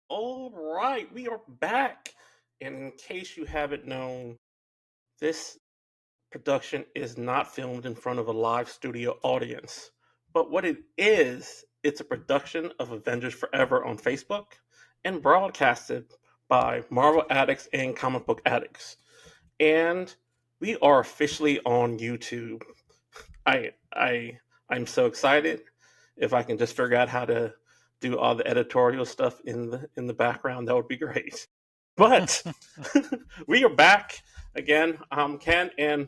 All right, we are back. And in case you haven't known, this production is not filmed in front of a live studio audience. But what it is, it's a production of Avengers Forever on Facebook and broadcasted by Marvel addicts and comic book addicts. And we are officially on YouTube. I I I'm so excited. If I can just figure out how to do all the editorial stuff in the background, that would be great. But we are back again. Ken and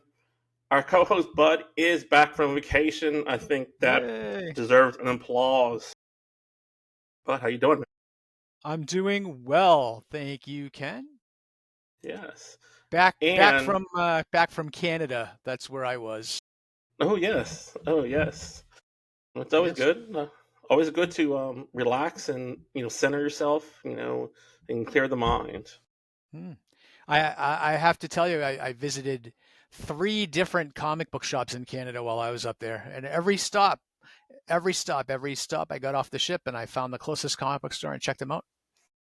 our co-host Bud is back from vacation. I think that Yay. deserves an applause. Bud, how you doing, man? I'm doing well, thank you, Ken. Yes. Back And from Canada. That's where I was. oh yes, oh yes. It's always Yes. good. Always good to relax and center yourself, and clear the mind. Hmm. I have to tell you, I visited three different comic book shops in Canada while I was up there, and every stop, I got off the ship and I found the closest comic book store and checked them out.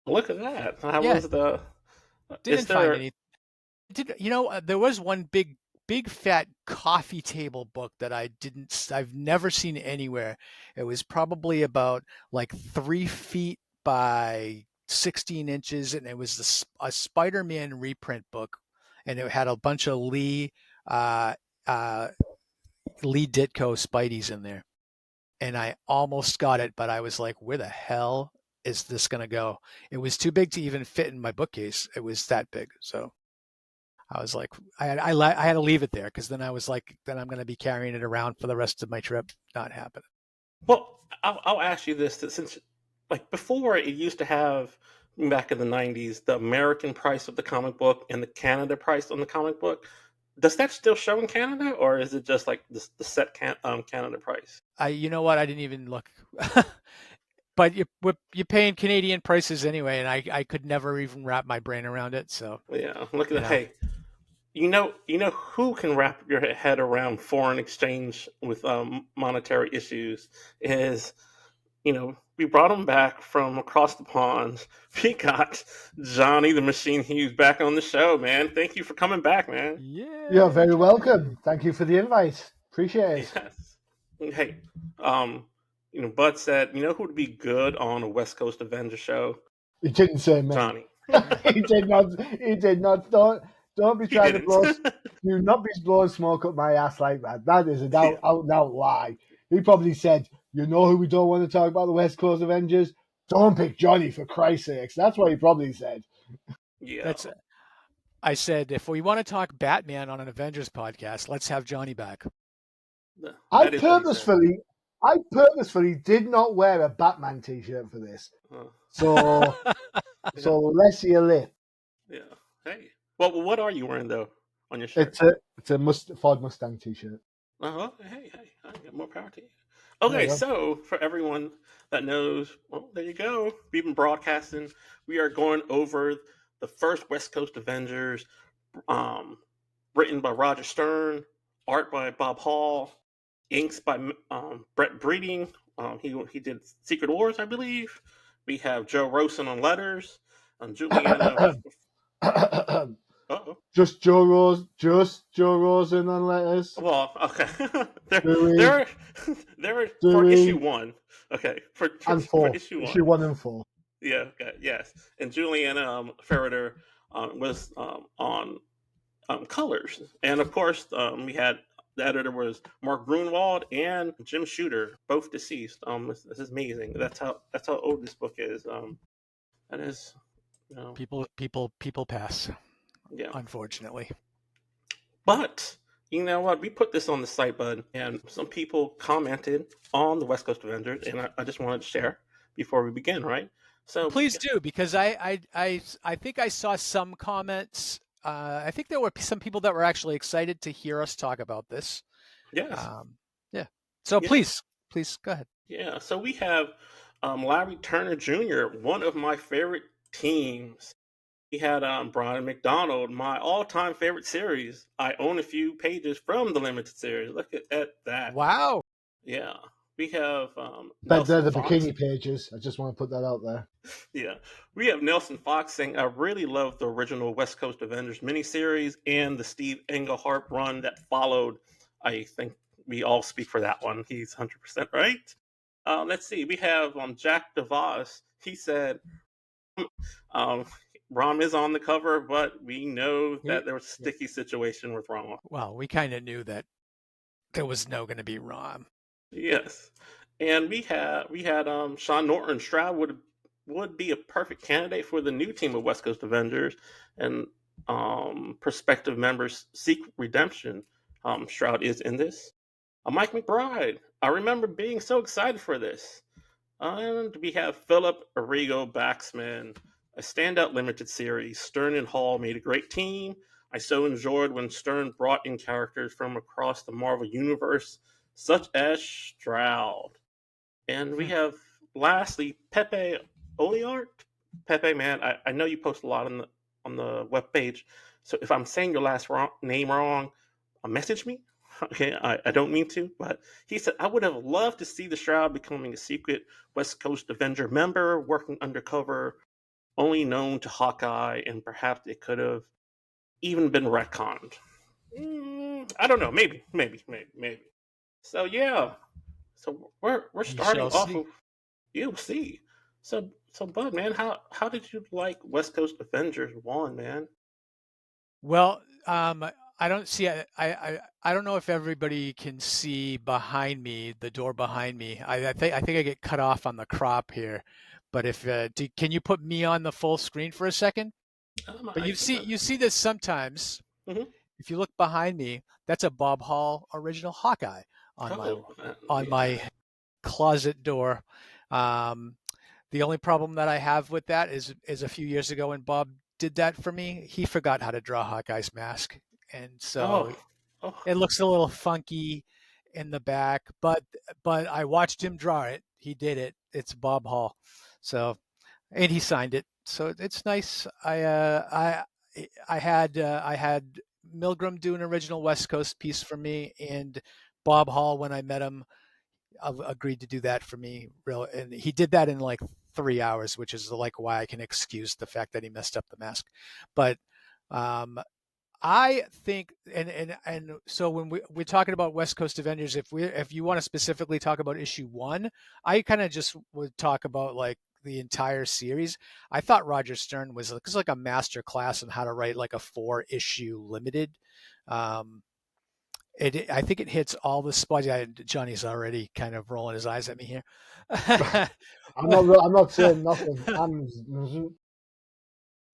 Look at that. How Yeah, was the? Is didn't find there? any. There was one big fat coffee table book that I've never seen anywhere. It was probably about like 3 feet by 16 inches, and it was a Spider-Man reprint book, and it had a bunch of uh, uh, Lee Ditko Spideys in there. And I almost got it, but I was like, where the hell is this gonna go? It was too big to even fit in my bookcase. It was that big, so. I was like, I had to leave it there because then I was like, then I'm going to be carrying it around for the rest of my trip. Not happening. Well, I'll ask you this: that since, like before, it used to have back in the '90s the American price of the comic book and the Canada price on the comic book. Does that still show in Canada, or is it just like the set Canada price? You know what? I didn't even look. But you're paying Canadian prices anyway, and I could never even wrap my brain around it. So, Yeah, look at you that. know, Hey, you know who can wrap your head around foreign exchange with monetary issues is we brought him back from across the pond. We got Johnny the Machine Hughes back on the show, man. Thank you for coming back, man. You're yay, very Johnny. welcome. Thank you for the invite. Appreciate it. Yes. Hey, um, Bud said, who would be good on a West Coast Avengers show? He didn't say me. Johnny. He did not. He did not. Don't be He trying to didn't. blow. Do not be blowing smoke up my ass like that. That is an Yeah. out and out lie. He probably said, "You know who we don't want to talk about the West Coast Avengers? Don't pick Johnny for Christ's sakes." That's what he probably said. Yeah. That's I said if we want to talk Batman on an Avengers podcast, let's have Johnny back. I That is what he said. purposefully, I purposefully did not wear a Batman T-shirt for this. Uh, So, yeah. so less your lip. Yeah. Hey. Well, what are you wearing though on your shirt? It's a Ford Mustang T-shirt. Hey, I got more power to you. There Okay, you go. so for everyone that knows, well, there you go. We've been broadcasting. We are going over the first West Coast Avengers, um, written by Roger Stern, art by Bob Hall, inks by Brett Breeding. He did Secret Wars, I believe. We have Joe Rosen on letters, Juliana. Oh, Just Joe Rosen on letters. well, okay. there, Dewey, there, there for issue Dewey, one. Okay, for and for four. issue Issue one. 1 and 4. Yeah, okay, yes. And Juliana Ferreter was on colors, and of course, we had the editor was Mark Grunwald and Jim Shooter, both deceased. This is amazing. That's how old this book is. That is, you know, People pass, yeah. unfortunately. But you know what? We put this on the site, bud, and some people commented on the West Coast Avengers, and I just wanted to share before we begin, right? So we Please do, because I think I saw some comments. I think there were some people that were actually excited to hear us talk about this. yes, Um, yeah. So yeah, please go ahead. yeah. So we have Larry Turner Jr., one of my favorite teams. He had Brian McDonald, my all-time favorite series. I own a few pages from the limited series. Look at that. Wow. Yeah. We have Bet they're Nelson the Fox. bikini pages. I just want to put that out there. Yeah, we have Nelson Fox saying, "I really love the original West Coast Avengers miniseries and the Steve Englehart run that followed." I think we all speak for that one. He's 100% right. Let's see. We have Jack DeVos. He said, um, "Rom is on the cover, but we know Yeah, that there was a yeah. sticky situation with Rom." Well, we kind of knew that there was no going to be Rom. Yes, and we had Sean Norton. Stroud would be a perfect candidate for the new team of West Coast Avengers, and prospective members seek redemption. Stroud is in this. Mike McBride. I remember being so excited for this. And we have Philip Arrigo Baxman, a standout limited series. Stern and Hall made a great team. I so enjoyed when Stern brought in characters from across the Marvel Universe, such as Stroud. And we Hmm. have, lastly, Pepe Oliart. Pepe, man, I know you post a lot on the web page, so if I'm saying your name wrong, message me. Okay, I don't mean to, but he said, "I would have loved to see the Shroud becoming a secret West Coast Avenger member, working undercover, only known to Hawkeye, and perhaps it could have even been retconned." I don't know. Maybe. So yeah. So we're We starting shall off see. with, you'll see. So Bud, man, how did you like West Coast Avengers 1, man? Well, I don't see. I don't know if everybody can see behind me, the door behind me. I think I get cut off on the crop here, but if can you put me on the full screen for a second? But I can. you see this sometimes. Mhm. If you look behind me, that's a Bob Hall original Hawkeye Oh, on yeah. my closet door. Um, the only problem that I have with that is a few years ago when Bob did that for me, he forgot how to draw Hawkeye's mask, and so Oh, oh, it looks a little funky in the back. But I watched him draw it. He did it. It's Bob Hall, so and he signed it, so it's nice. I had Milgram do an original West Coast piece for me, and Bob Hall when I met him agreed to do that for me. Real, and he did that in like 3 hours, which is like why I can excuse the fact that he messed up the mask. But um, I think, and so when we're talking about West Coast Avengers, if you want to specifically talk about issue one, I kind of just would talk about like the entire series. I thought Roger Stern was like a master class on how to write like a 4 issue limited. Um, I think it hits all the spots. Yeah, Johnny's already kind of rolling his eyes at me here. I'm not saying nothing.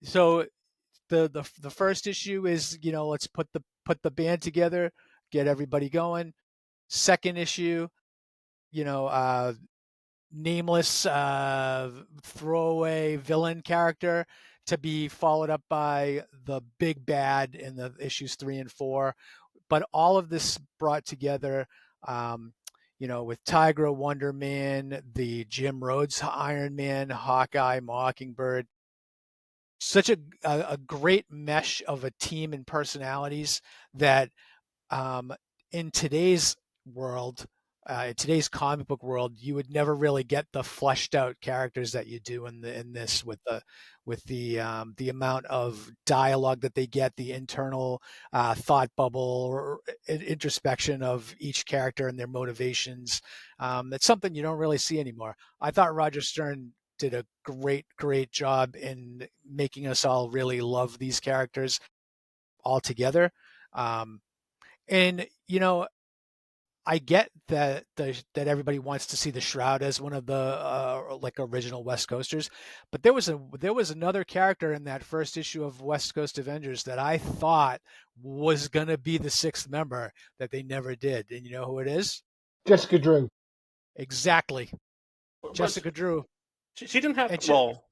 So the first issue is, let's put the band together, get everybody going. Second issue, you know, nameless throwaway villain character to be followed up by the big bad in the issues 3 and 4. But all of this brought together, um, with Tigra, Wonder Man, the Jim Rhodes Iron Man, Hawkeye, Mockingbird. Such a great mesh of a team and personalities that um, in today's world, in today's comic book world, you would never really get the fleshed out characters that you do in this with the amount of dialogue that they get, the internal thought bubble or introspection of each character and their motivations. It's something you don't really see anymore. I thought Roger Stern did a great job in making us all really love these characters all together. Um, and I get that everybody wants to see the Shroud as one of the like original West Coasters, but there was another character in that first issue of West Coast Avengers that I thought was gonna be the sixth member that they never did, and you know who it is? Jessica Drew. Exactly, but Jessica Drew. she didn't have, And well,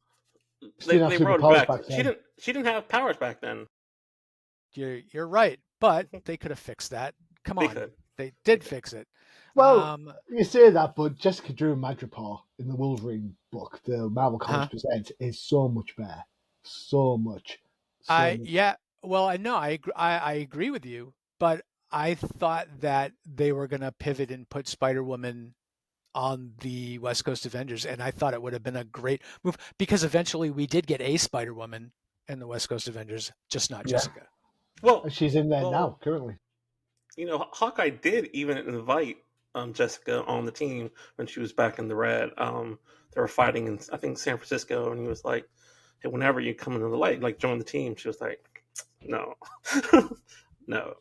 She they didn't have they wrote it superpowers back. back She then. didn't have powers back then. you're right, but they could have fixed that. Come They on, could. they They did could. fix it. Well, Um, you say that, but Jessica Drew and Madripoor in the Wolverine book, the Marvel Comics huh? presents, is so much better. So much. So I much. Yeah, well, I know I agree with you, but I thought that they were gonna pivot and put Spider Woman on the West Coast Avengers, and I thought it would have been a great move because eventually we did get a Spider-Woman in the West Coast Avengers, just not Yeah, Jessica. Well, she's in there now well, currently. Hawkeye did even invite Jessica on the team when she was back in the red. They were fighting in, I think, San Francisco, and he was like, "Hey, whenever you come into the light, like join the team." She was like, "No, no."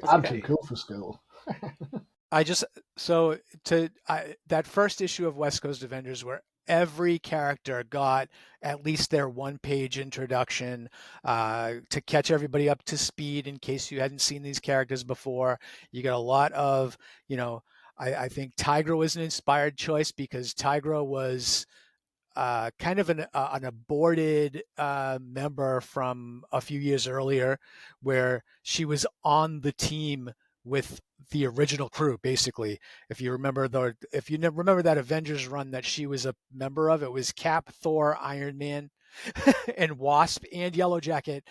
I'm too Okay. cool for school. I just that first issue of West Coast Avengers where every character got at least their one-page introduction to catch everybody up to speed in case you hadn't seen these characters before. You got a lot of, I think Tigra was an inspired choice because Tigra was kind of an aborted member from a few years earlier, where she was on the team with the original crew. Basically, if you remember remember that Avengers run that she was a member of, it was Cap, Thor, Iron Man, and Wasp, and Yellow Jacket,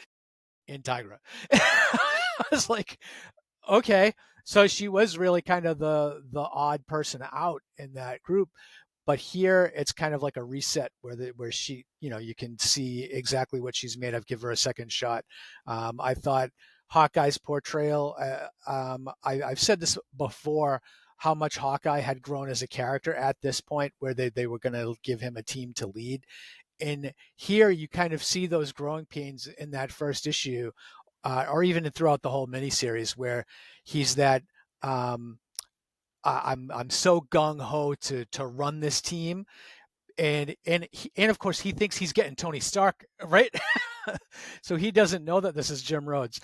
and Tigra. I was like, okay, so she was really kind of the odd person out in that group, but here it's kind of like a reset where she, you can see exactly what she's made of. Give her a second shot. I thought Hawkeye's portrayal. I've said this before, how much Hawkeye had grown as a character at this point, where they were going to give him a team to lead. And here you kind of see those growing pains in that first issue, or even throughout the whole miniseries, where he's that. I'm so gung ho to run this team, and of course he thinks he's getting Tony Stark, right? So he doesn't know that this is Jim Rhodes.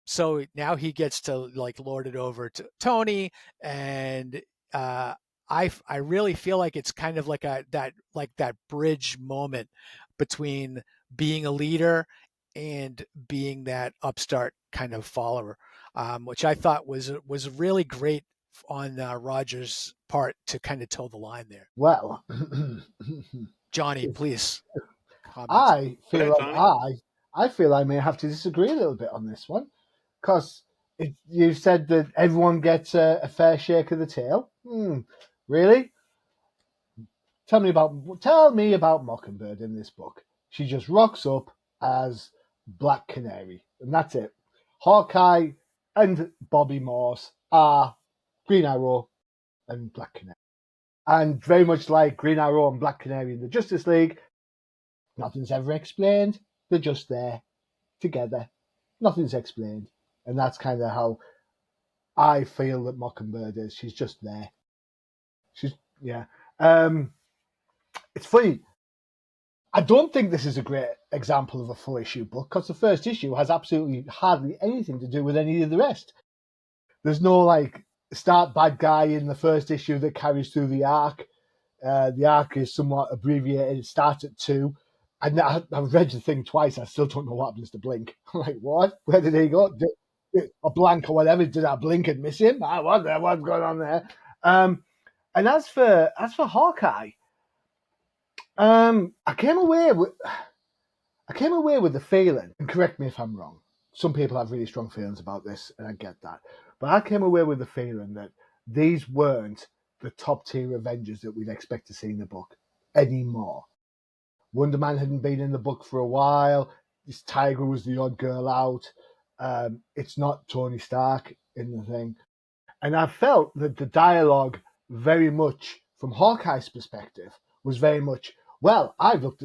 So now he gets to like lord it over to Tony, and uh, I really feel like it's kind of like that bridge moment between being a leader and being that upstart kind of follower, which I thought was really great on Rogers' part to kind of toe the line there. Well, Johnny, please comment. I Go feel ahead, like Johnny. I feel I may have to disagree a little bit on this one, because you said that everyone gets a fair shake of the tail. Really? Tell me about Mockingbird in this book. She just rocks up as Black Canary, and that's it. Hawkeye and Bobby Morse are Green Arrow and Black Canary, and very much like Green Arrow and Black Canary in the Justice League, nothing's ever explained. They're just there together. Nothing's explained, and that's kind of how I feel that Mockingbird is. She's just there. She's yeah. It's funny. I don't think this is a great example of a full issue book, because the first issue has absolutely hardly anything to do with any of the rest. There's no like start bad guy in the first issue that carries through the arc. The arc is somewhat abbreviated. It starts at 2. I've read the thing twice. I still don't know what happens to Blink. I'm like, what? Where did he go? A blank or whatever. Did I blink and miss him? What's going on there? And as for Hawkeye, I came away with the feeling, and correct me if I'm wrong. Some people have really strong feelings about this, and I get that. But I came away with the feeling that these weren't the top tier Avengers that we'd expect to see in the book anymore. Wonder Man hadn't been in the book for a while. This Tiger was the odd girl out. It's not Tony Stark in the thing. And I felt that the dialogue, very much from Hawkeye's perspective, was very much, well, I've looked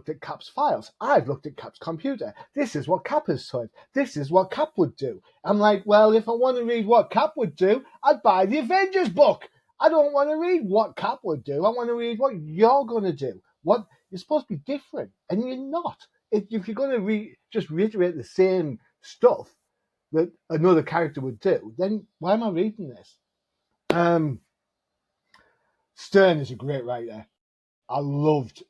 at Cap's files. I've looked at Cap's computer. This is what Cap has said. This is what Cap would do. I'm like, well, if I want to read what Cap would do, I'd buy the Avengers book. I don't want to read what Cap would do. I want to read what you're going to do. What you're supposed to be different, and you're not. If you're going to just reiterate the same stuff that another character would do, then why am I reading this? Stern is a great writer. I loved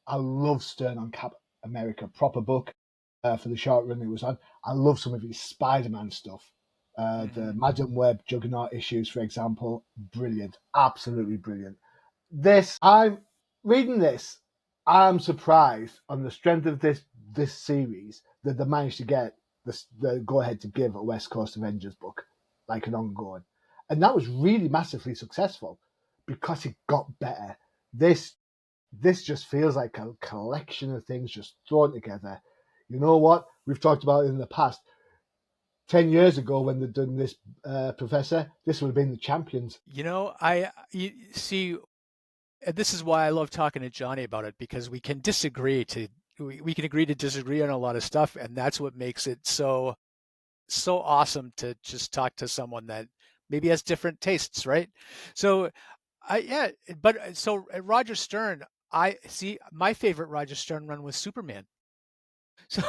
Stern on Cap America, proper book for the short run it was on. I love some of his Spider-Man stuff. The Madam Web Juggernaut issues, for example, brilliant, absolutely brilliant. I'm reading this. I'm surprised on the strength of this series that they managed to get the go ahead to give a West Coast Avengers book, like an ongoing, and that was really massively successful, because it got better. This just feels like a collection of things just thrown together. You know what? We've talked about it in the past. 10 years ago, when they'd done this, Professor, this would have been the champions. You see, this is why I love talking to Johnny about it, because we can agree to disagree on a lot of stuff, and that's what makes it so awesome to just talk to someone that maybe has different tastes, right? So I yeah, but so Roger Stern, I see my favorite Roger Stern run was Superman.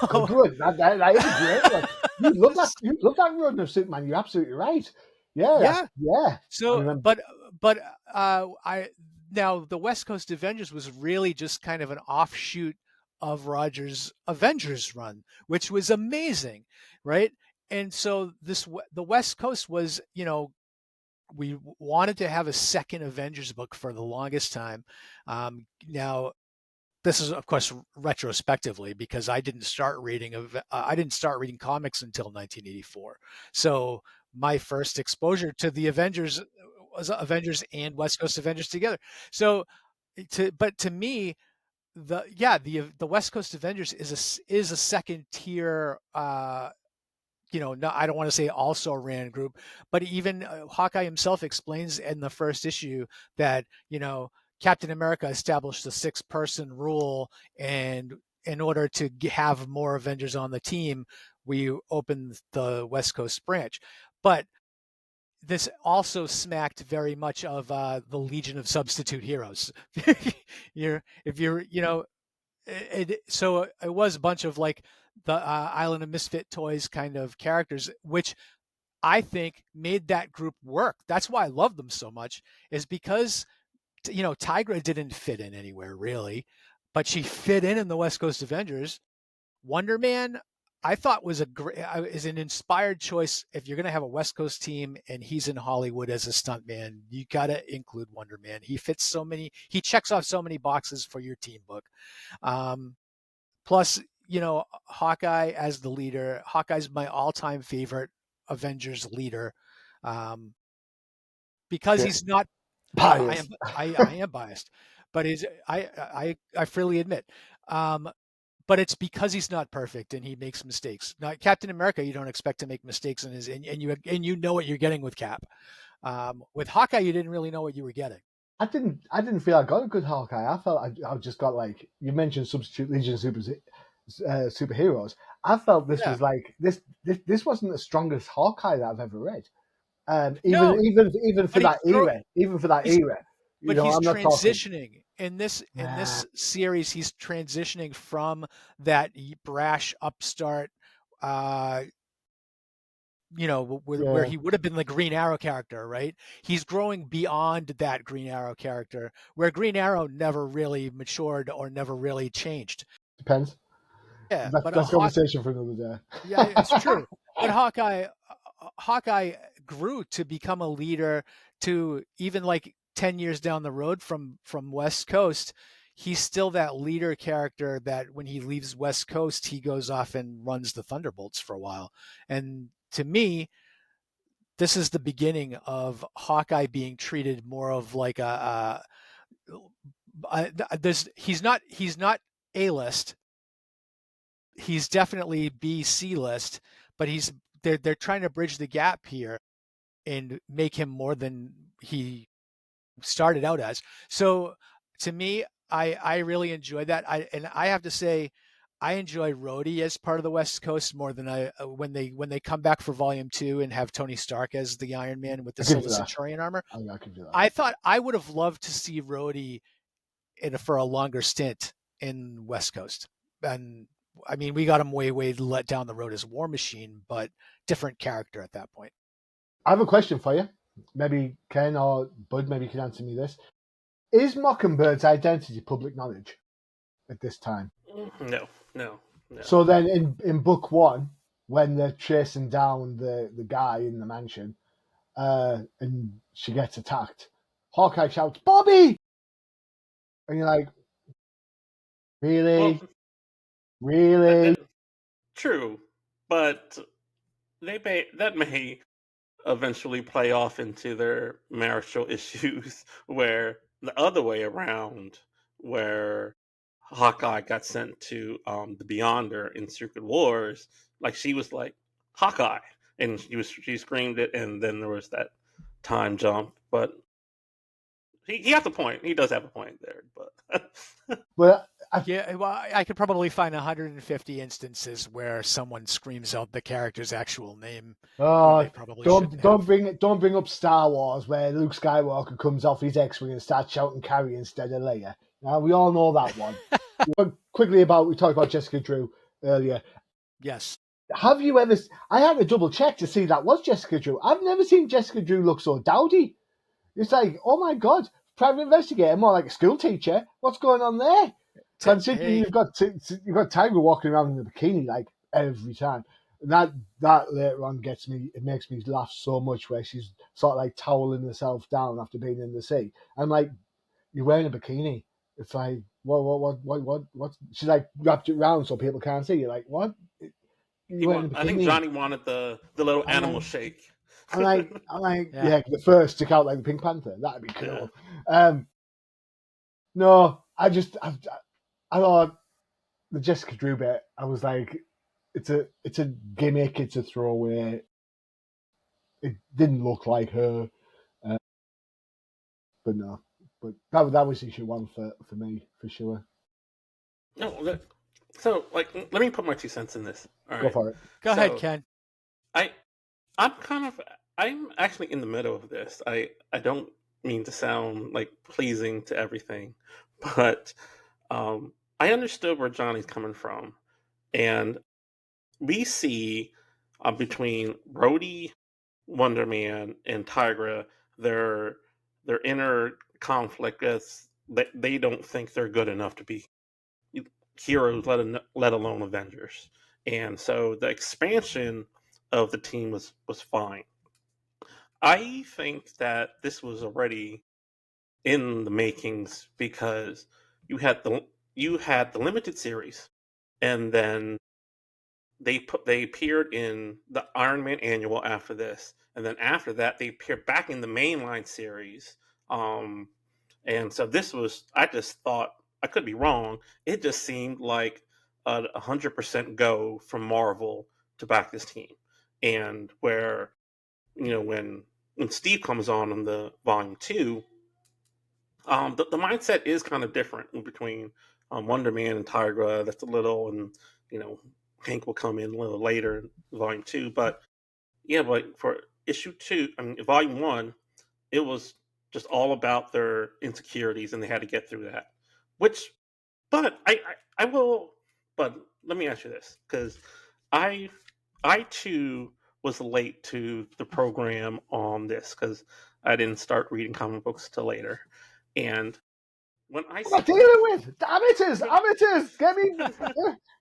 Oh, So good. That is a great one. You love that. You love that run of Superman. You're absolutely right. Yeah, yeah, yeah. I so remember. but I now the West Coast Avengers was really just kind of an offshoot of Roger's Avengers run, which was amazing, right? And so the West Coast was, we wanted to have a second Avengers book for the longest time. Now, this is of course retrospectively, because I didn't start reading comics until 1984. So my first exposure to the Avengers was Avengers and West Coast Avengers together. So to me, the West Coast Avengers is a second tier, no, I don't want to say also ran group, but even Hawkeye himself explains in the first issue that, Captain America established the 6-person rule, and in order to have more Avengers on the team, we opened the West Coast branch. But this also smacked very much of the Legion of Substitute Heroes. If you're, so it was a bunch of like the Island of Misfit Toys kind of characters, which I think made that group work. That's why I love them so much, is because, Tigra didn't fit in anywhere really, but she fit in the West Coast Avengers. Wonder Man, I thought is an inspired choice. If you're going to have a West Coast team and he's in Hollywood as a stuntman, you got to include Wonder Man. He checks off so many boxes for your team book. Um, Plus, Hawkeye as the leader. Hawkeye's my all-time favorite Avengers leader, um, because Yeah. he's not. I am Bias. I am biased, but I freely admit. Um, but it's because he's not perfect and he makes mistakes. Now, Captain America, you don't expect to make mistakes in his, and you know what you're getting with Cap. With Hawkeye, you didn't really know what you were getting. I didn't feel I got a good Hawkeye. I felt I just got, like you mentioned, Substitute Legion superheroes. I felt this Yeah. was like this wasn't the strongest Hawkeye that I've ever read. Even No, even for but that era, he's I'm not talking. transitioning in Uh, this series. He's transitioning from that brash upstart, uh, where yeah, he would have been the Green Arrow character, right? He's growing beyond that Green Arrow character, where Green Arrow never really matured or never really changed. depends. Yeah, That's but that's a conversation for another yeah, it's day. true. But Hawkeye grew to become a leader, to even like 10 years down the road from West Coast, he's still that leader character that when he leaves West Coast, he goes off and runs the Thunderbolts for a while. And to me, this is the beginning of Hawkeye being treated more of like this. He's not A-list. He's definitely B/C list, but they're trying to bridge the gap here and make him more than he started out as. So to me, I really enjoyed that. I have to say, I enjoy Rhodey as part of the West Coast more than I when they come back for Volume 2 and have Tony Stark as the Iron Man with the I give Silver you that. Centurion armor. I give you that. I thought I would have loved to see Rhodey for a longer stint in West Coast. And I mean, we got him way let down the road as War Machine, but different character at that point. I have a question for you. Maybe Ken or Bud, maybe you can answer me this. Is Mockingbird's identity public knowledge at this time? No, no, no. So then in book one, when they're chasing down the guy in the mansion, and she gets attacked, Hawkeye shouts, "Bobby!" And you're like, Well, really? that, Really? that true, but that may eventually play off into their marital issues, where the other way around, where Hawkeye got sent to the Beyonder in Secret Wars, like she was like Hawkeye, and she screamed it, and then there was that time jump. But he has a point. He does have a point there, but But I, Yeah, well, I could probably find 150 instances where someone screams out the character's actual name when they probably shouldn't have. don't bring up Star Wars where Luke Skywalker comes off his X-wing and starts shouting "Carrie" instead of Leia. Now we all know that one. Quickly we talked about Jessica Drew earlier. Yes. Have you ever? I had to double check to see that was Jessica Drew. I've never seen Jessica Drew look so dowdy. It's like, oh my god, private investigator, more like a school teacher. What's going on there? Considering Hey, you've got Tiger walking around in a bikini like every time. And that later on gets me. It makes me laugh so much where she's sort of like toweling herself down after being in the sea. I'm like, you're wearing a bikini. It's like, what? She's like wrapped it around so people can't see. You're like, what? You're wearing a I think bikini. Johnny wanted the little I'm animal like, shake. yeah. yeah, the first stick out like the Pink Panther. That'd be Yeah. cool. No, I thought the Jessica Drew bit. I was like, it's a gimmick. It's a throwaway. It didn't look like her, uh, but no. But that was issue one for me for sure. No, so like let me put my 2 cents in this. All Go right. for it. Go ahead, So Ken. I I'm actually in the middle of this. I don't mean to sound like pleasing to everything, but I understood where Johnny's coming from, and we see between Rhodey, Wonder Man, and Tigra their inner conflict as they don't think they're good enough to be heroes, let alone Avengers. And so the expansion of the team was fine. I think that this was already in the makings because you had the limited series, and then they appeared in the Iron Man annual after this, and then after that they appeared back in the mainline series. Um, and so this was, I just thought, I could be wrong. It just seemed like a 100% go from Marvel to back this team, and where when Steve comes on in the volume 2, the mindset is kind of different in between Wonder Man and Tigra. That's a little, and Hank will come in a little later in volume 2. But yeah, but for issue 2, I mean volume 1, it was just all about their insecurities, and they had to get through that. Which, but I will. But let me ask you this, because I I too was late to the program on this because I didn't start reading comic books till later, and when I What am I see dealing with? Amateurs, amateurs.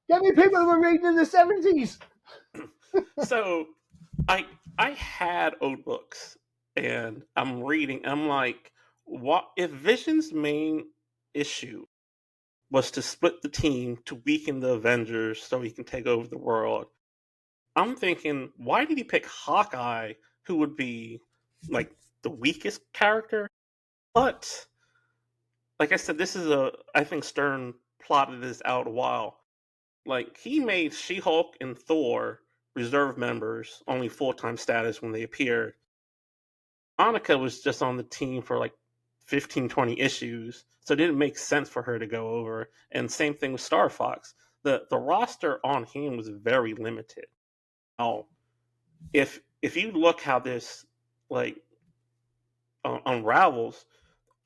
Get me people who were reading in the 70s. so I had old books, and I'm reading. I'm like, what if Vision's main issue was to split the team to weaken the Avengers so he can take over the world? I'm thinking, why did he pick Hawkeye, who would be like the weakest character? But like I said, this is I think Stern plotted this out a while. Like he made She-Hulk and Thor reserve members, only full-time status when they appeared. Monica was just on the team for like 15, 20 issues, so it didn't make sense for her to go over. And same thing with Star Fox. The roster on him was very limited. Now, if you look how this like unravels,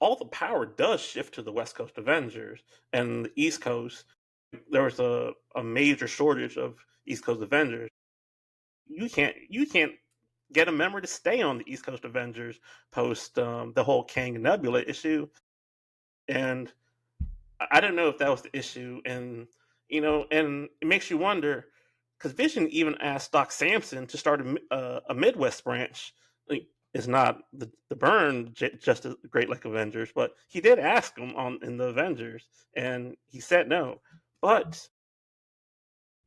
all the power does shift to the West Coast Avengers, and the East Coast. There was a major shortage of East Coast Avengers. You can't get a member to stay on the East Coast Avengers post the whole Kang and Nebula issue, and I don't know if that was the issue, and and it makes you wonder because Vision even asked Doc Samson to start a Midwest branch. Like, it's not the Burn just as great like Avengers, but he did ask him on in the Avengers, and he said no. But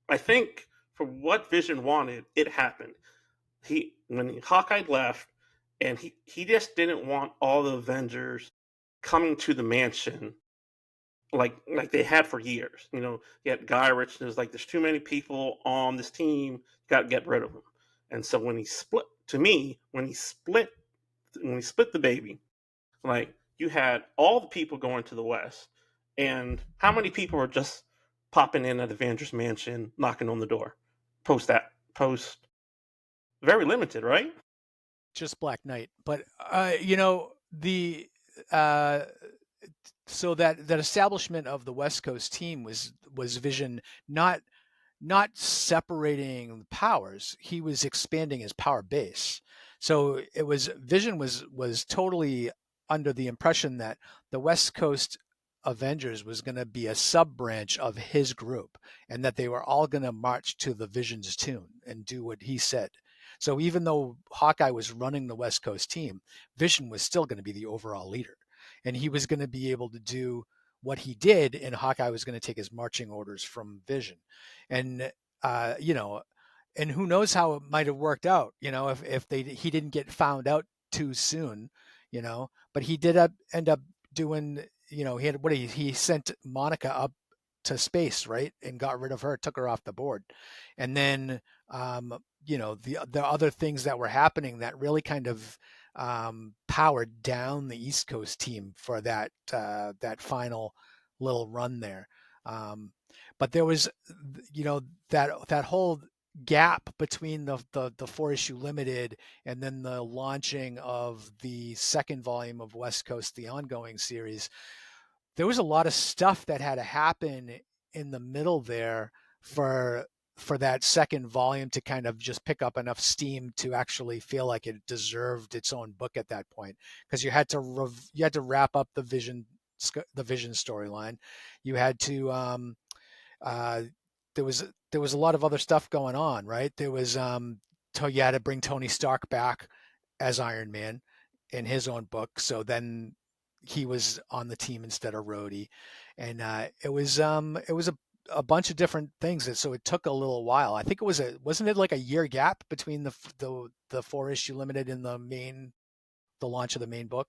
I think for what Vision wanted, it happened. when Hawkeye left, and he just didn't want all the Avengers coming to the mansion like they had for years. You know, you had Guy Ritchie was like, "There's too many people on this team. Got to get rid of them." And so when he split, to me, when he split the baby, like you had all the people going to the West, and how many people were just popping in at Avengers Mansion, knocking on the door? Post very limited, right? Just Black Knight. But the uh, so that establishment of the West Coast team was Vision not separating the powers. He was expanding his power base. So it was Vision was totally under the impression that the West Coast Avengers was going to be a sub branch of his group, and that they were all going to march to the Vision's tune and do what he said. So even though Hawkeye was running the West Coast team, Vision was still going to be the overall leader, and he was going to be able to do what he did, and Hawkeye was going to take his marching orders from Vision. And you know, and who knows how it might have worked out, if he didn't get found out too soon, but he did end up doing, he sent Monica up to space, right, and got rid of her, took her off the board. And then the other things that were happening that really kind of powered down the East Coast team for that final little run there. But there was, that whole gap between the 4-issue limited and then the launching of the second volume of West Coast, the ongoing series. There was a lot of stuff that had to happen in the middle there for that second volume to kind of just pick up enough steam to actually feel like it deserved its own book at that point, because you had to wrap up the Vision storyline. You had to uh, there was a lot of other stuff going on, right? There was you had to bring Tony Stark back as Iron Man in his own book, so then he was on the team instead of Rhodey, and it was a bunch of different things. So it took a little while. I think wasn't it like a year gap between the 4-issue limited and the launch of the main book?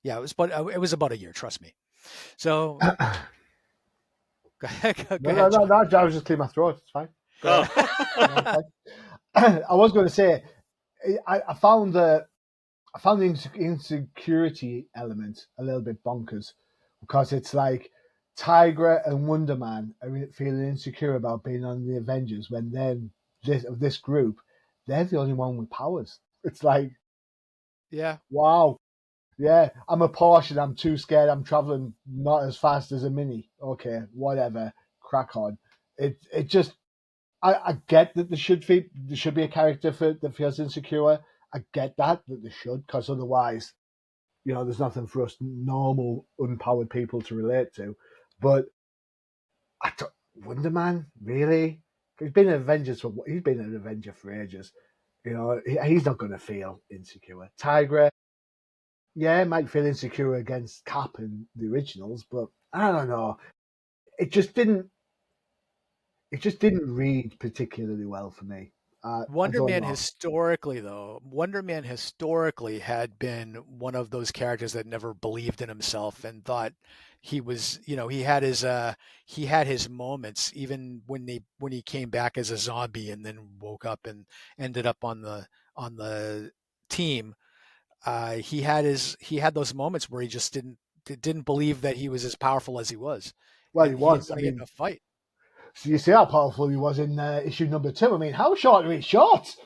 Yeah, it was about a year. Trust me. So go No, ahead, John. I was just clearing my throat. It's fine. Oh. I was going to say, I found the insecurity element a little bit bonkers, because it's like Tigra and Wonder Man are feeling insecure about being on the Avengers when then this group, they're the only one with powers. It's like, Yeah. wow. Yeah, I'm a Porsche and I'm too scared. I'm traveling not as fast as a Mini. Okay, whatever. Crack on. It just, I get that there should be a character that feels insecure. I get that there should, because otherwise, there's nothing for us normal, unpowered people to relate to. But Wonder Man, really? He's been an Avenger for ages. He's not going to feel insecure. Tigra, yeah, might feel insecure against Cap and the originals, but I don't know. It just didn't. It just didn't read particularly well for me. I Wonder don't Man know. Wonder Man historically had been one of those characters that never believed in himself and thought he was, he had his moments, even when he came back as a zombie and then woke up and ended up on the team. He had those moments where he just didn't believe that he was as powerful as he was, Well, he and he didn't was. I want to get in mean, a fight. so you see how powerful he was in issue number 2. I mean, how short are his shorts?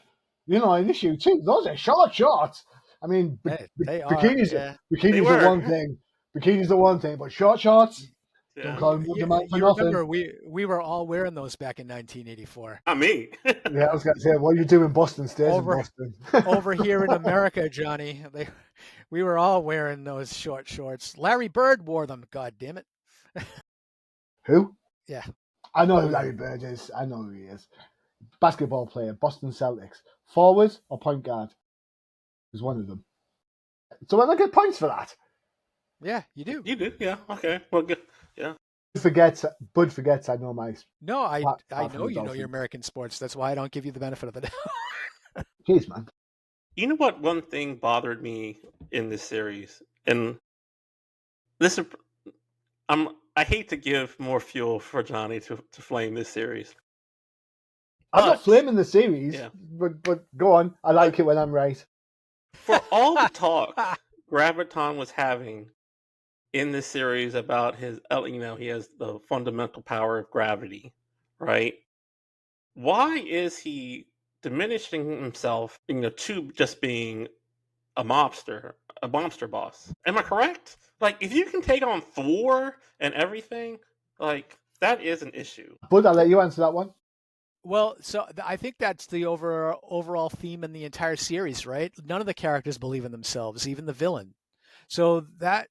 In issue 2, those are short shorts. I mean, They are, bikinis, yeah. They bikinis are were. one thing. Bikinis are one thing, but short shorts, don't Yeah. call him Wonder Man for You nothing. remember we were all wearing those back in 1984. Not me. Yeah, I was going to say, what you do in Boston stays in Over Boston. over here in America, Johnny, we were all wearing those short shorts. Larry Bird wore them. God damn it! Who? Yeah, I know who Larry Bird is. I know who he is. Basketball player, Boston Celtics. Forward or point guard? Is one of them. So I get points for that. yeah, you do. You did, yeah. Okay. Well, good. Yeah. Bud forgets I know my. No, I apart from know the you know your Dolphins. American sports. That's why I don't give you the benefit of the doubt. Jeez, man. You know what? One thing bothered me in this series, and this is I hate to give more fuel for Johnny to flame this series, I'm not but flaming the series, yeah, but go on. I like but it when I'm right. for all the talk Graviton was having in this series about his, he has the fundamental power of gravity, right? Why is he diminishing himself, to just being a monster boss? Am I correct? Like, if you can take on Thor and everything, like that is an issue. Bud, I'll let you answer that one. Well, so I think that's the overall theme in the entire series, right? None of the characters believe in themselves, even the villain. So that,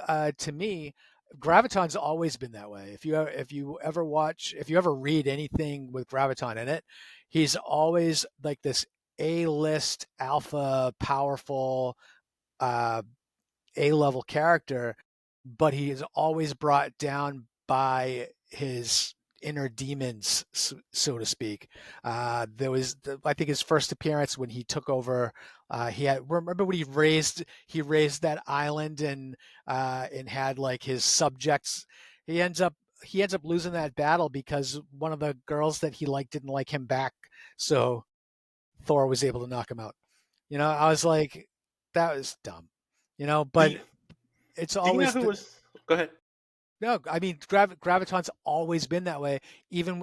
to me, Graviton's always been that way. If you ever read anything with Graviton in it, he's always like this A-list alpha, powerful, uh, A-level character, but he is always brought down by his inner demons, so to speak. I think, his first appearance when he took over. He had remember when he raised that island and had like his subjects. He ends up he ends up losing that battle because one of the girls that he liked didn't like him back. So Thor was able to knock him out. I was like, that was dumb. Do But you, it's do you know always who was? Go ahead. no. I mean, Graviton's always been that way. Even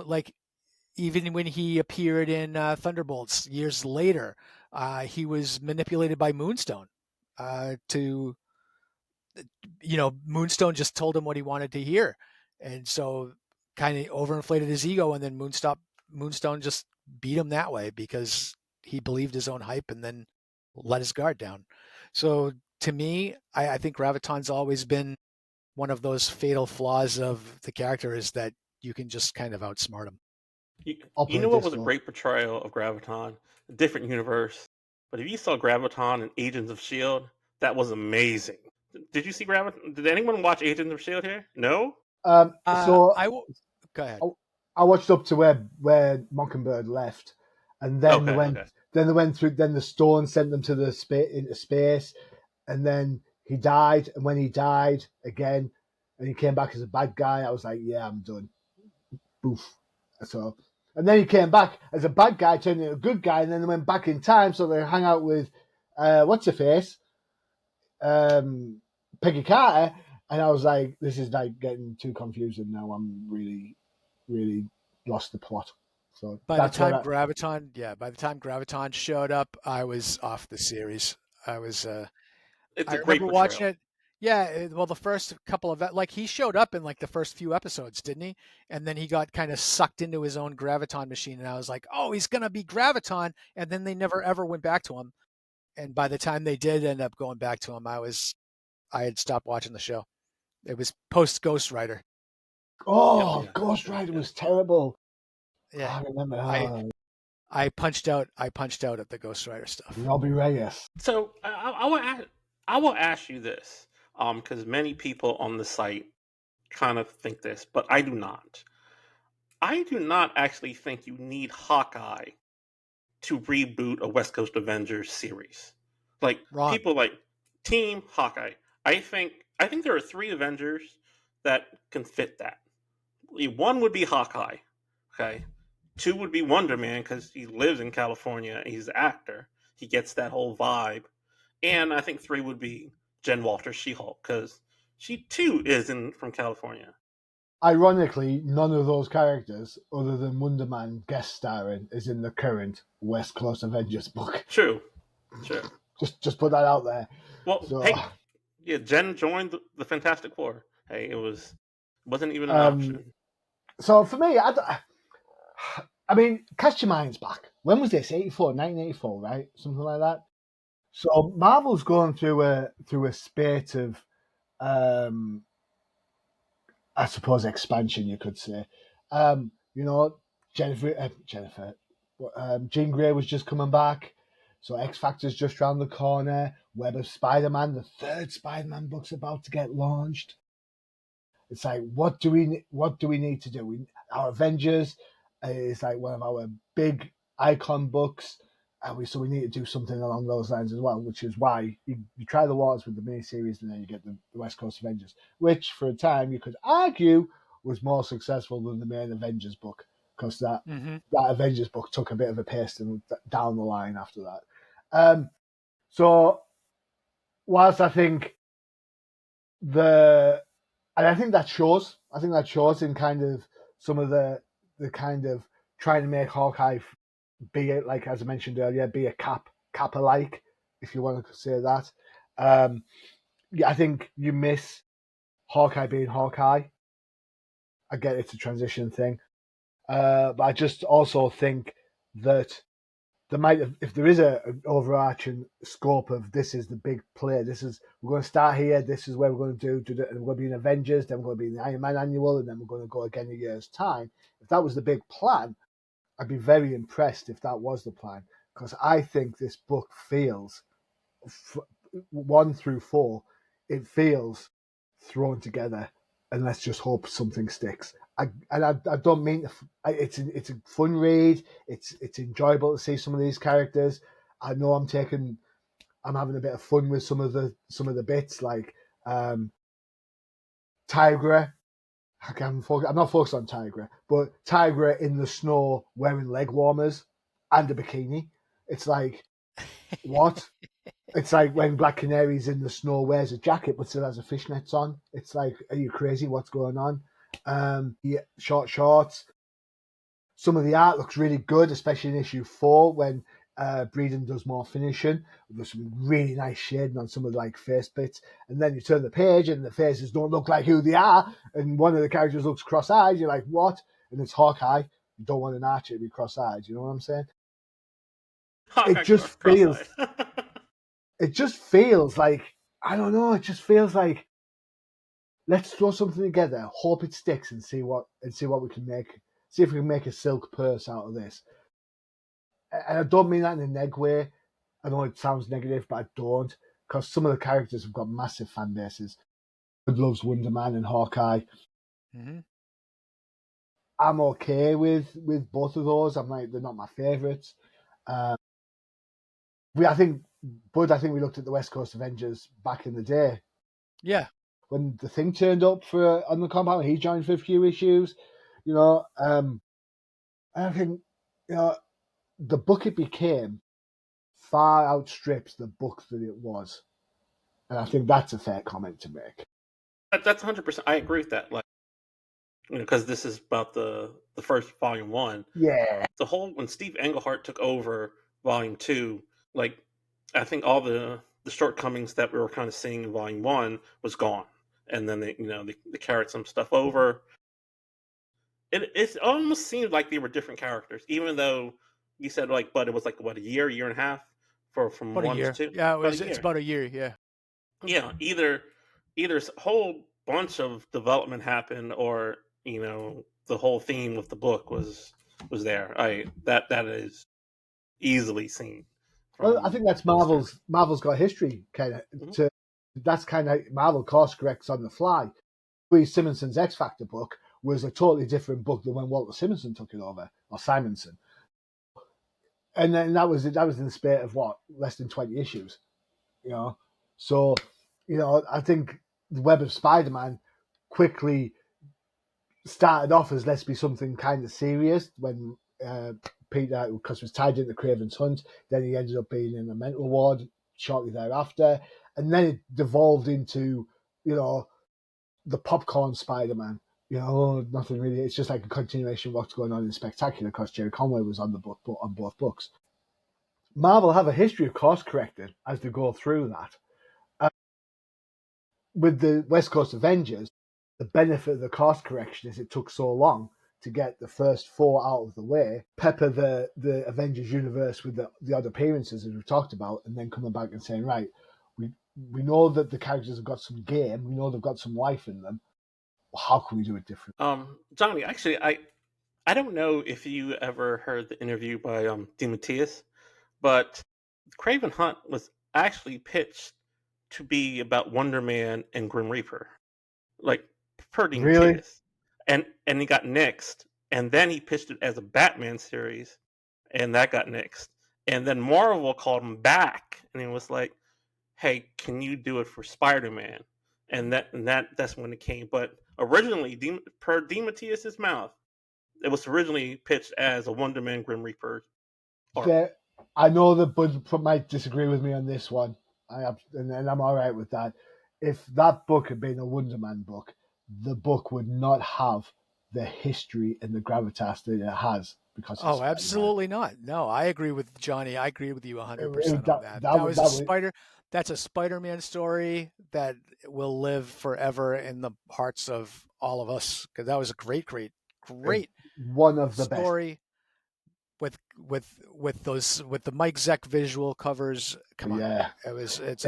when he appeared in Thunderbolts years later, he was manipulated by Moonstone. To Moonstone just told him what he wanted to hear, and so kind of overinflated his ego, and then Moonstone just beat him that way because he believed his own hype and then let his guard down. So to me, I think Graviton's always been one of those fatal flaws of the character is that you can just kind of outsmart him. You, I'll you put know it what this was a way. great portrayal of Graviton? A different universe. But if you saw Graviton in Agents of Shield, that was amazing. Did you see Graviton? Did anyone watch Agents of Shield here? No. So I will go ahead. I, I watched up to where Mockingbird left, and then they Okay. went. Okay. Then they went through. Then the stone sent them to the into space, and then he died. And when he died again, and he came back as a bad guy, I was like, yeah, I'm done. Boof. So, and then he came back as a bad guy, turned into a good guy, and then they went back in time, so they hang out with what's her face, Peggy Carter, and I was like, this is like getting too confusing now. I'm really, really lost the plot. So By the that's what time I. Graviton showed up, I was off the series. I was It's I a great remember watching portrayal. it. Yeah, well, the first couple of like he showed up in like the first few episodes, didn't he? And then he got kind of sucked into his own graviton machine, and I was like, oh, he's gonna be graviton. And then they never ever went back to him. And by the time they did end up going back to him, I had stopped watching the show. It was post Ghost Rider. Yep. Oh, Yeah. Ghost Yeah. Rider Yeah. was terrible. Yeah, I remember. I Oh, I punched out at the Ghost Rider stuff. Robbie Reyes. So I will ask you this, because many people on the site kind of think this, but I do not. I do not actually think you need Hawkeye to reboot a West Coast Avengers series. Like Wrong. people like Team Hawkeye. I think there are three Avengers that can fit that. One would be Hawkeye. Okay. Two would be Wonder Man because he lives in California. He's an actor. He gets that whole vibe. And I think three would be Jen Walters She Hulk because she too is from California. Ironically, none of those characters, other than Wonder Man guest starring, is in the current West Coast Avengers book. True. True. Just put that out there. Well, So, hey, yeah, Jen joined the Fantastic Four. Hey, wasn't even an um, option. so for me, I mean, cast your minds back. When was this? 84, 1984, right? Something like that. So Marvel's going through a spate of, um, I suppose, expansion. You could say. You know, Jennifer, Jean Grey was just coming back. So X Factor's just round the corner. Web of Spider-Man, the third Spider-Man book's about to get launched. It's like, what do we need to do? Our Avengers is like one of our big icon books. So we need to do something along those lines as well, which is why you try the waters with the miniseries and then you get the West Coast Avengers, which for a time you could argue was more successful than the main Avengers book, because Mm-hmm. that Avengers book took a bit of a pace down the line after that. So whilst I think the and I think that shows. I think that shows in kind of some of the kind of trying to make Hawkeye be it, like as I mentioned earlier, be a Cap alike, if you want to say that. Yeah, I think you miss Hawkeye being Hawkeye. I get it's a transition thing, but I just also think that there might have, if there is an overarching scope of this is the big play, this is we're going to start here, this is where we're going to do, and we're going to be in Avengers, then we're going to be in the Iron Man annual, and then we're going to go again a year's time. If that was the big plan, I'd be very impressed if that was the plan, because I think this book feels 1 through 4, it feels thrown together, and let's just hope something sticks. I don't mean it's a fun read. It's enjoyable to see some of these characters. I know I'm having a bit of fun with some of the bits like Tigra. I'm not focused on Tigra, but Tigra in the snow wearing leg warmers and a bikini. It's like what? It's like when Black Canary's in the snow, wears a jacket but still has a fishnets on. It's like, are you crazy? What's going on? Yeah, short shorts. Some of the art looks really good, especially in issue 4 when Breeden does more finishing. There's some really nice shading on some of the like face bits, and then you turn the page and the faces don't look like who they are, and one of the characters looks cross-eyed. You're like, what? And it's Hawkeye. You don't want an archer to be cross-eyed. You know what I'm saying? It Hawkeye just feels. cross-eyed. It just feels like I don't know. It just feels like let's throw something together, hope it sticks, and see what we can make. See if we can make a silk purse out of this. And I don't mean that in a neg way. I know it sounds negative, but I don't, because some of the characters have got massive fan bases. Good loves Wonder Man and Hawkeye. Mm-hmm. I'm okay with both of those. I'm like they're not my favourites. I think, Bud. I think we looked at the West Coast Avengers back in the day Yeah. when the Thing turned up for on the compound. He joined for a few issues, you know. I think the book it became far outstrips the book that it was, and I think that's a fair comment to make. That's 100%. I agree with that. Like, because this is about the first volume 1. Yeah, The whole when Steve Englehart took over volume 2, like I think all the shortcomings that we were kind of seeing in volume 1 was gone, and then they carried some stuff over. It almost seemed like they were different characters, even though you said like, but it was like what, a year and a half for from About a 1 to year. 2, Yeah, about a it's year. about a year. Yeah. Yeah, either a whole bunch of development happened, or the whole theme with the book was there. That is easily seen well, I from think that's those things. Marvel's got a history kind of Mhm. to. That's kind of Marvel course corrects on the fly. Louis Simonson's X Factor book was a totally different book than when Walter Simonson took it over, or Simonson, and then that was in the spate of what, less than 20 issues, you know. So, I think the Web of Spider-Man quickly started off as let's be something kind of serious when Peter, because was tied into Craven's Hunt, then he ended up being in a mental ward shortly thereafter, and then it devolved into the popcorn Spider-Man. Nothing really. It's just like a continuation of what's going on in Spectacular, because Jerry Conway was on the book on both books. Marvel have a history of course correcting as they go through that. With the West Coast Avengers, the benefit of the course correction is it took so long to get the first 4 out of the way, pepper the Avengers universe with the odd appearances as we've talked about, and then coming back and saying, right, we know that the characters have got some game, we know they've got some life in them. How can we do it different? Johnny, actually, I don't know if you ever heard the interview by DeMatteis, but Craven Hunt was actually pitched to be about Wonder Man and Grim Reaper, like per Really? DeMatteis, and he got nixed, and then he pitched it as a Batman series, and that got nixed, And then Marvel called him back, and he was like, "Hey, can you do it for Spider-Man?" That's when it came. But originally, per DeMatteis's mouth, it was originally pitched as a Wonder Man Grim Reaper arc. I know that Bud might disagree with me on this one, and I'm all right with that. If that book had been a Wonder Man book, the book would not have the history and the gravitas that it has because it's Oh, Spider-Man. absolutely not. No, I agree with Johnny. I agree with you It, 100% on that, that. that would that would That's a Spider-Man story that will live forever in the hearts of all of us because that was a great, great, uh, great one of the best. story with the Mike Zeck visual covers. Come on. Yeah. If It's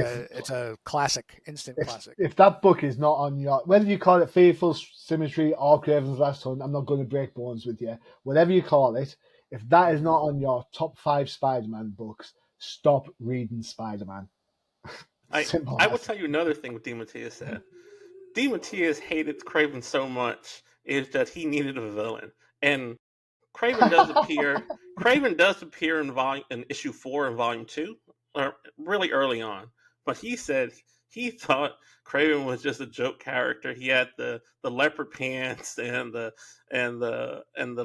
a classic, instant if classic. if that book is not on your, whether you call it Faithful Symmetry or Craven's Last Hunt, I'm not going to break bones with you. Whatever you call it, if that is not on your top 5 Spider-Man books, stop reading Spider-Man. Simple I will as. tell you another thing what DeMatteis said. DeMatteis hated Craven so much is that he needed a villain, and Craven does appear. Craven does appear in issue 4 in volume 2, or really early on. But he said he thought Craven was just a joke character. He had the leopard pants and the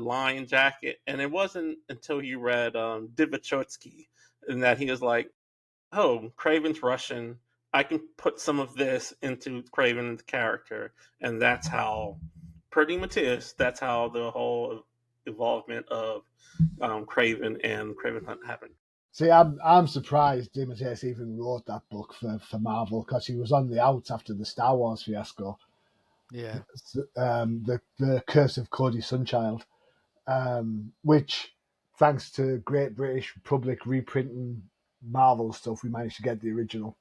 lion jacket, and it wasn't until he read Divachotsky and that he was like, "Oh, Craven's Russian. I can put some of this into Craven's character," and that's how, pretty Matthias, that's how the whole involvement of Craven and Craven Hunt happened. See, I'm surprised DeMatteis even wrote that book for Marvel because he was on the outs after the Star Wars fiasco. Yeah. The Curse of Cody Sunchild, which, thanks to Great British Republic reprinting Marvel stuff, we managed to get the original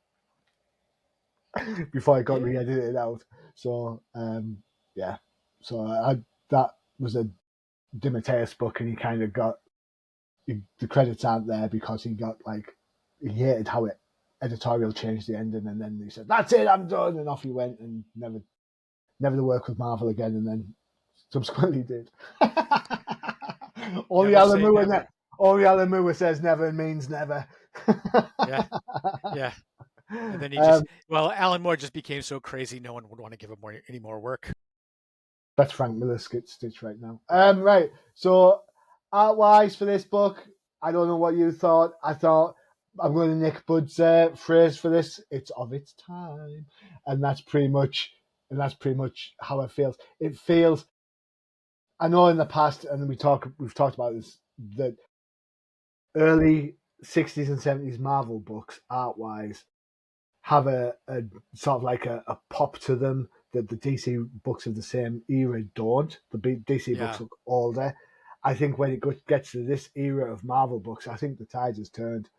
before it got Yeah. re-edited out. So yeah, so that was a DeMatteis book, and he kind of got the credits aren't there because he got like he hated how it editorial changed the ending, and then he said, "That's it, I'm done," and off he went, and never to work with Marvel again, and then subsequently did. only Never Alan say Moore, never. only Alan Moore says never means never. Yeah. Yeah. And then um, Alan Moore just became so crazy, no one would want to give him any more work. that's Frank Miller's stitch right now. Right. So art wise for this book, I don't know what you thought. I thought I'm going to nick Bud's phrase for this. It's of its time, and that's pretty much how it feels. It feels. I know in the past, and we've talked about this, that early 60s and 70s Marvel books, art wise, have a sort of like a pop to them that the DC books of the same era don't. The DC books Yeah. look older. I think when it gets to this era of Marvel books, I think the tide has turned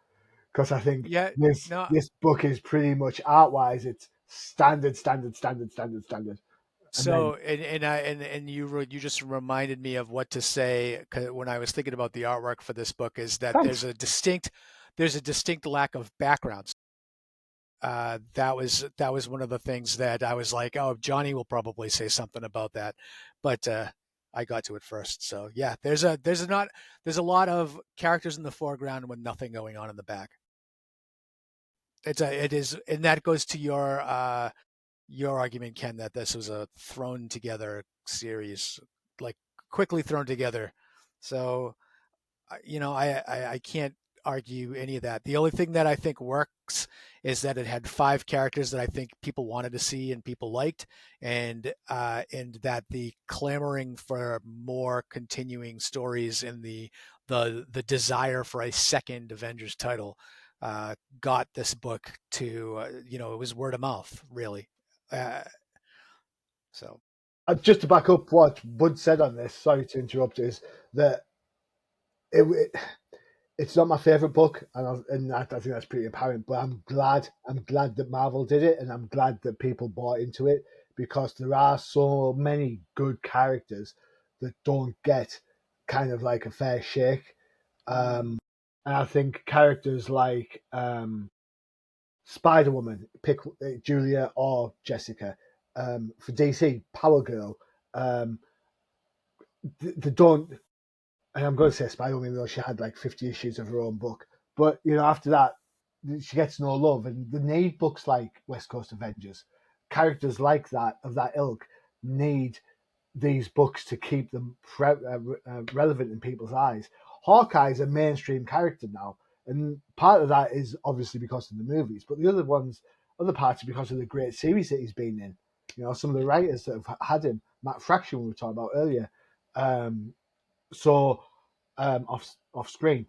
because I think Yeah. this No. this book is pretty much art wise, it's standard, and then So and you just reminded me of what to say when I was thinking about the artwork for this book is that thanks. there's a distinct lack of backgrounds. That was one of the things that I was like, oh, Johnny will probably say something about that, but I got to it first. So yeah, there's a lot of characters in the foreground with nothing going on in the back. It is, and that goes to your argument, Ken, that this was a thrown together series, like quickly thrown together. So I can't argue any of that. The only thing that I think works is that it had 5 characters that I think people wanted to see and people liked, and that the clamoring for more continuing stories and the desire for a second Avengers title got this book to it was word of mouth really. Uh, so Just to back up what Bud said on this, sorry to interrupt, is that it it's not my favorite book, and I think that's pretty apparent. But I'm glad that Marvel did it, and I'm glad that people bought into it because there are so many good characters that don't get kind of like a fair shake. And I think characters like Spider Woman, pick Julia or Jessica. For DC, Power Girl, they don't. And I'm going to say Spider Woman, though she had like 50 issues of her own book, But after that, she gets no love, and they need books like West Coast Avengers. Characters like that of that ilk need these books to keep them relevant in people's eyes. Hawkeye is a mainstream character now, and part of that is obviously because of the movies, but the other parts are because of the great series that he's been in. Some of the writers that have had him, Matt Fraction, we were talking about earlier. Um, so off screen,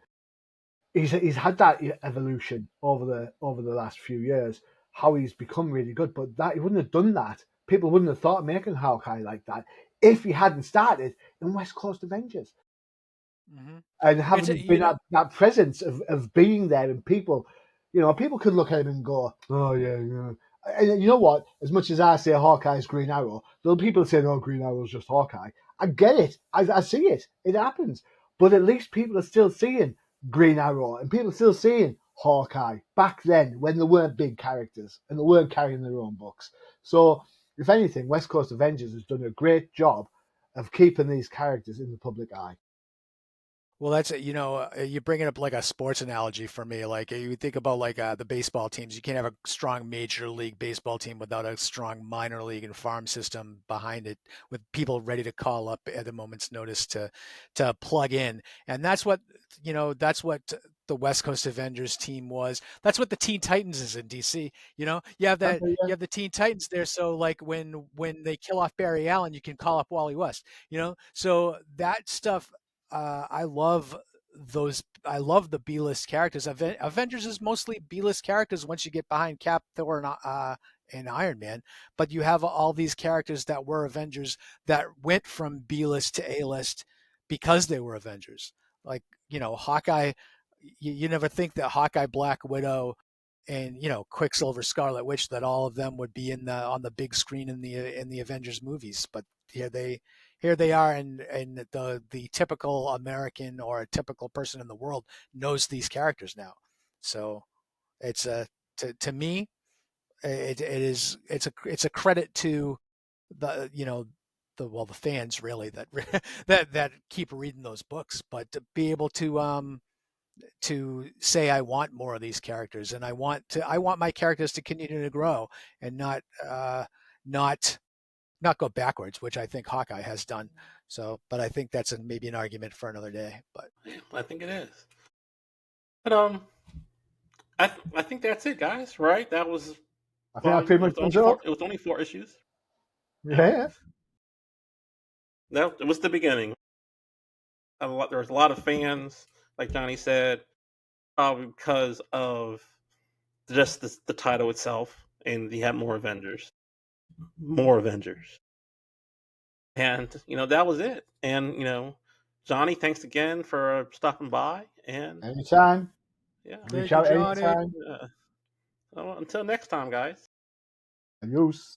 he's had that evolution over the last few years. How he's become really good, but that he wouldn't have done that. People wouldn't have thought of making Hawkeye like that if he hadn't started in West Coast Avengers Mm-hmm. and It's having been that presence of being there, and people could look at him and go, oh yeah, yeah. And you know what? As much as I say Hawkeye's Green Arrow, there'll be people saying, oh, Green Arrow's just Hawkeye. I get it. I see it. It happens. But at least people are still seeing Green Arrow and people are still seeing Hawkeye back then when there weren't big characters and they weren't carrying their own books. So, if anything, West Coast Avengers has done a great job of keeping these characters in the public eye. Well, that's you bring it up like a sports analogy for me. Like you think about like the baseball teams. You can't have a strong major league baseball team without a strong minor league and farm system behind it, with people ready to call up at a moment's notice to plug in. And that's what the West Coast Avengers team was. That's what the Teen Titans is in DC. Okay, You have the Teen Titans there. So like when they kill off Barry Allen, you can call up Wally West. So that stuff I love those. I love the B-list characters. Avengers is mostly B-list characters once you get behind Cap, Thor, and Iron Man. But you have all these characters that were Avengers that went from B-list to A-list because they were Avengers. Like Hawkeye. You never think that Hawkeye, Black Widow, and Quicksilver, Scarlet Witch, that all of them would be on the big screen in the Avengers movies, but here they are, and the typical American or a typical person in the world knows these characters now. So it's a to me it's a credit to the the fans really that that keep reading those books, but to be able to say I want more of these characters, and I want my characters to continue to grow and not not go backwards, which I think Hawkeye has done. So, but I think that's maybe an argument for another day. But Yeah, I think it is. But I think that's it, guys. Right? That was I think that volume. pretty It much was sums only it four. up. It was only 4 issues. Yeah. Yeah. That it was the beginning. There was a lot of fans, like Johnny said, probably because of just the title itself, and he had more Avengers, and that was it. And Johnny, thanks again for stopping by, and Anytime. yeah, Reach thank you, out Johnny. anytime. well, until next time, guys. Adios.